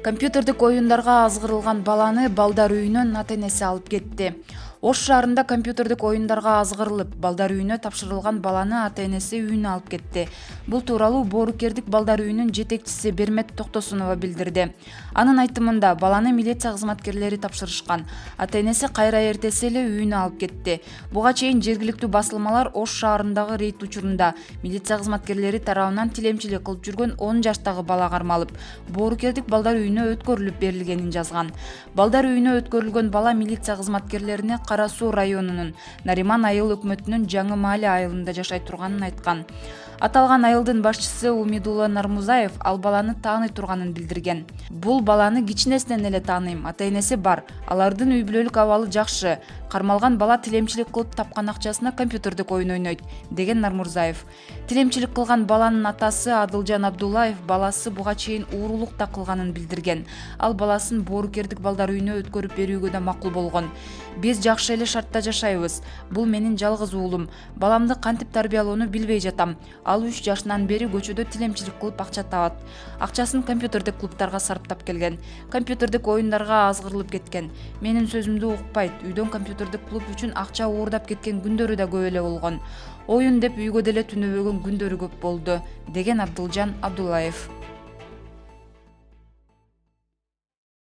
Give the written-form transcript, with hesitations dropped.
Компьютердик оюндарга азгырылган баланы балдар үйүнөн ата-энеси алып кетти. Ош шаарында компьютердик оюндарга азгырылып, балдар үйүнө тапшырылган баланы ата-энеси үйүнө алып кетти. Бул тууралуу Боорукердик балдар үйүнүн жетекчиси Бермет Токтосунова билдирди. Анын айтымында, баланы милиция кызматкерлери тапшырышкан. Ата-энеси кайра эртеси эле үйүнө алып кетти. Буга чейин жергиликтүү басылмалар Ош шаарындагы рейд учурунда милиция кызматкерлери тарабынан тилемчилик кылып жүргөн 10 жаштагы бала кармалып, Боорукердик балдар үйүнө өткөрүлүп берилгенин жазган. Балдар үйүнө өткөрүлгөн бала милиция кызматкерлерине Кара Суу районунун Нариман айыл өкмөтүнүн Жаңы Маали айылында жашай турганын айткан. Аталган айылдын башчысы Умидулла Нармузаев ал баланы тааный турганын билдирген. Бул баланы кичинесинен эле тааныйм, ата-энеси бар, алардын үй бүлөлүк абалы жакшы. Кармалган бала тилемчилик кылып тапкан акчасына компьютердик оюн ойнойт, деген Нармузаев. Тилемчилик кылган баланын атасы Адылжан Абдуллаев баласы буга чейин уурулук да кылганын билдирген. Ал баласын Боорукердик балдар үйүнө өткөрүп берүүгө да макул болгон. Биз жакшы эле шартта жашайбыз. Бул менин жалгыз уулум. Баламды кантип тарбиялоону билбей жатам. Ал 3 жашынан бери көчөдө тилемчилик кылып акча табат. Акчасын компьютердик клубтарга сарптап келген. Компьютердик оюндарга азгырылып кеткен. Менин сөзүмдү укпайт. Үйдөн компьютердик клуб үчүн акча уурдап кеткен күндөрү да көп эле болгон. Оюн деп үйгө деле түнөбөгөн күндөрү көп болду, деген Абдылжан Абдуллаев.